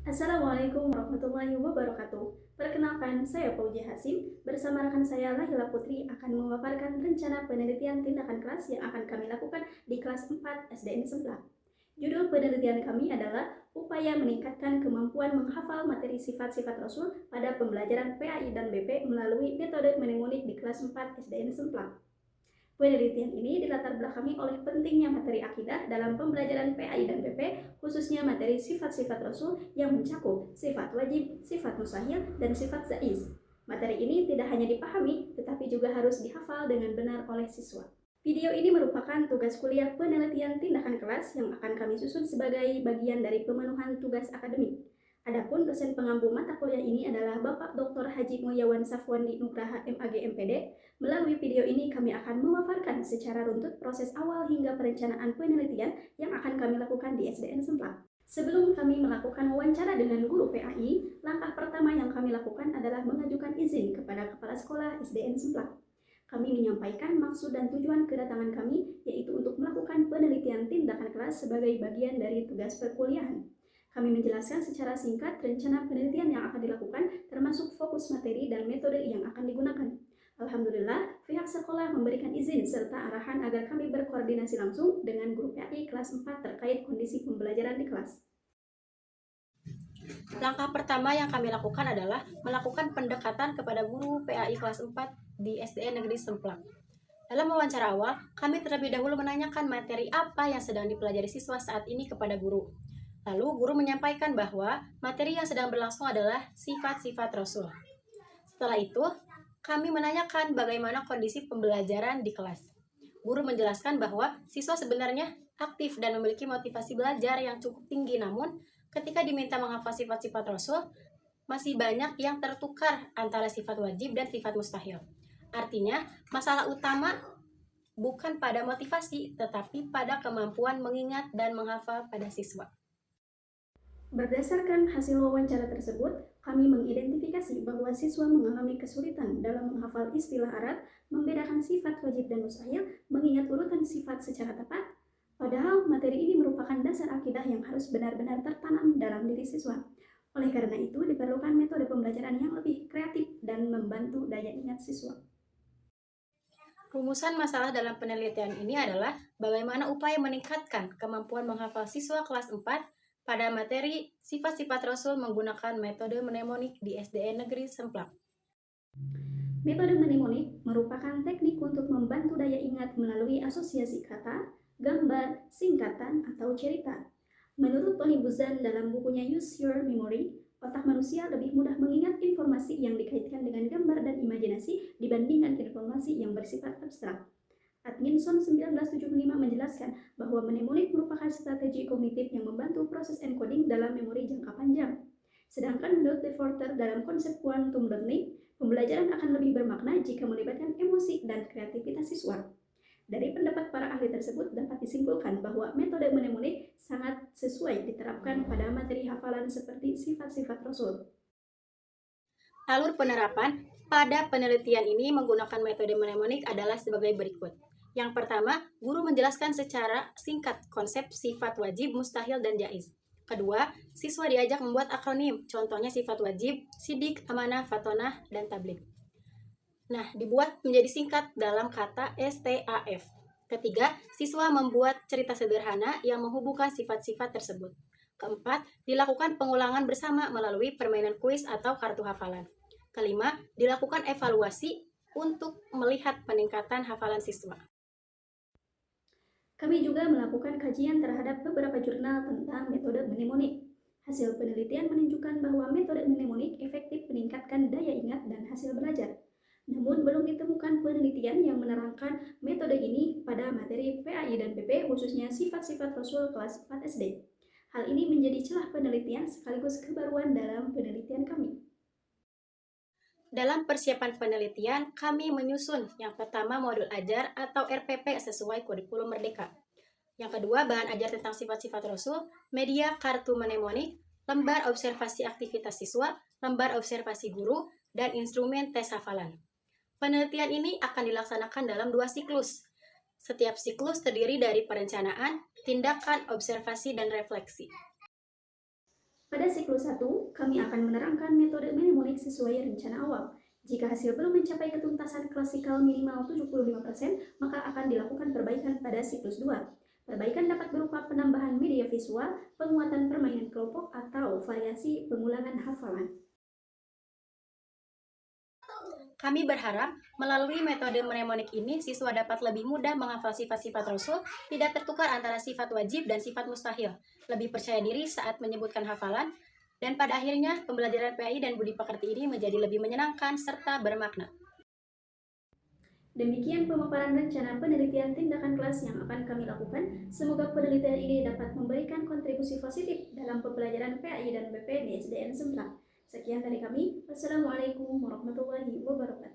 Assalamualaikum warahmatullahi wabarakatuh. Perkenalkan, saya Fauzia Hasim. Bersama rekan saya Lahila Putri akan memaparkan rencana penelitian tindakan kelas yang akan kami lakukan di kelas 4 SDN Semplak. Judul penelitian kami adalah upaya meningkatkan kemampuan menghafal materi sifat-sifat Rasul pada pembelajaran PAI dan BP melalui metode mnemonik di kelas 4 SDN Semplak. Penelitian ini dilatar belakangi oleh pentingnya materi akidah dalam pembelajaran PAI dan PP, khususnya materi sifat-sifat Rasul yang mencakup sifat wajib, sifat mustahil, dan sifat zaiz. Materi ini tidak hanya dipahami, tetapi juga harus dihafal dengan benar oleh siswa. Video ini merupakan tugas kuliah penelitian tindakan kelas yang akan kami susun sebagai bagian dari pemenuhan tugas akademik. Adapun dosen pengampu mata kuliah ini adalah Bapak Dr. Haji Mulyawan Safwandi Nugraha MAG MPD. Melalui video ini kami akan memaparkan secara runtut proses awal hingga perencanaan penelitian yang akan kami lakukan di SDN Semplak. Sebelum kami melakukan wawancara dengan guru PAI, langkah pertama yang kami lakukan adalah mengajukan izin kepada Kepala Sekolah SDN Semplak. Kami menyampaikan maksud dan tujuan kedatangan kami, yaitu untuk melakukan penelitian tindakan kelas sebagai bagian dari tugas perkuliahan. Kami menjelaskan secara singkat rencana penelitian yang akan dilakukan, termasuk fokus materi dan metode yang akan digunakan. Alhamdulillah, pihak sekolah memberikan izin serta arahan agar kami berkoordinasi langsung dengan guru PAI kelas 4 terkait kondisi pembelajaran di kelas. Langkah pertama yang kami lakukan adalah melakukan pendekatan kepada guru PAI kelas 4 di SDN Negeri Semplak. Dalam wawancara awal, kami terlebih dahulu menanyakan materi apa yang sedang dipelajari siswa saat ini kepada guru. Lalu guru menyampaikan bahwa materi yang sedang berlangsung adalah sifat-sifat Rasul. Setelah itu, kami menanyakan bagaimana kondisi pembelajaran di kelas. Guru menjelaskan bahwa siswa sebenarnya aktif dan memiliki motivasi belajar yang cukup tinggi, namun ketika diminta menghafal sifat-sifat Rasul, masih banyak yang tertukar antara sifat wajib dan sifat mustahil. Artinya, masalah utama bukan pada motivasi, tetapi pada kemampuan mengingat dan menghafal pada siswa. Berdasarkan hasil wawancara tersebut, kami mengidentifikasi bahwa siswa mengalami kesulitan dalam menghafal istilah Arab, membedakan sifat wajib dan mustahil, mengingat urutan sifat secara tepat, padahal materi ini merupakan dasar akidah yang harus benar-benar tertanam dalam diri siswa. Oleh karena itu, diperlukan metode pembelajaran yang lebih kreatif dan membantu daya ingat siswa. Rumusan masalah dalam penelitian ini adalah bagaimana upaya meningkatkan kemampuan menghafal siswa kelas 4 pada materi sifat-sifat Rasul menggunakan metode mnemonik di SDN Negeri Semplak. Metode mnemonik merupakan teknik untuk membantu daya ingat melalui asosiasi kata, gambar, singkatan, atau cerita. Menurut Tony Buzan dalam bukunya Use Your Memory, otak manusia lebih mudah mengingat informasi yang dikaitkan dengan gambar dan imajinasi dibandingkan informasi yang bersifat abstrak. Atkinson 1975 menjelaskan bahwa mnemonik merupakan strategi kognitif yang membantu proses encoding dalam memori jangka panjang. Sedangkan menurut Deforter dalam konsep quantum learning, pembelajaran akan lebih bermakna jika melibatkan emosi dan kreativitas siswa. Dari pendapat para ahli tersebut dapat disimpulkan bahwa metode mnemonik sangat sesuai diterapkan pada materi hafalan seperti sifat-sifat Rasul. Alur penerapan pada penelitian ini menggunakan metode mnemonik adalah sebagai berikut. Yang pertama, guru menjelaskan secara singkat konsep sifat wajib, mustahil, dan jaiz. Kedua, siswa diajak membuat akronim, contohnya sifat wajib, sidik, amanah, fatonah, dan tabligh. Nah, dibuat menjadi singkat dalam kata STAF. Ketiga, siswa membuat cerita sederhana yang menghubungkan sifat-sifat tersebut. Keempat, dilakukan pengulangan bersama melalui permainan kuis atau kartu hafalan. Kelima, dilakukan evaluasi untuk melihat peningkatan hafalan siswa. Kami juga melakukan kajian terhadap beberapa jurnal tentang metode mnemonik. Hasil penelitian menunjukkan bahwa metode mnemonik efektif meningkatkan daya ingat dan hasil belajar. Namun belum ditemukan penelitian yang menerangkan metode ini pada materi PAI dan PP khususnya sifat-sifat Rasul kelas 4 SD. Hal ini menjadi celah penelitian sekaligus kebaruan dalam penelitian kami. Dalam persiapan penelitian, kami menyusun yang pertama modul ajar atau RPP sesuai kurikulum Merdeka. Yang kedua, bahan ajar tentang sifat-sifat Rasul, media kartu mnemonik, lembar observasi aktivitas siswa, lembar observasi guru, dan instrumen tes hafalan. Penelitian ini akan dilaksanakan dalam 2 siklus. Setiap siklus terdiri dari perencanaan, tindakan, observasi, dan refleksi. Pada siklus 1, kami akan menerangkan metode mnemonik sesuai rencana awal. Jika hasil belum mencapai ketuntasan klasikal minimal 75%, maka akan dilakukan perbaikan pada siklus 2. Perbaikan dapat berupa penambahan media visual, penguatan permainan kelompok, atau variasi pengulangan hafalan. Kami berharap melalui metode mnemonik ini, siswa dapat lebih mudah menghafal sifat-sifat Rasul, tidak tertukar antara sifat wajib dan sifat mustahil, lebih percaya diri saat menyebutkan hafalan, dan pada akhirnya pembelajaran PAI dan budi pekerti ini menjadi lebih menyenangkan serta bermakna. Demikian pemaparan rencana penelitian tindakan kelas yang akan kami lakukan. Semoga penelitian ini dapat memberikan kontribusi positif dalam pembelajaran PAI dan BP di SDN Semplak. Sekian dari kami. Wassalamualaikum warahmatullahi wabarakatuh.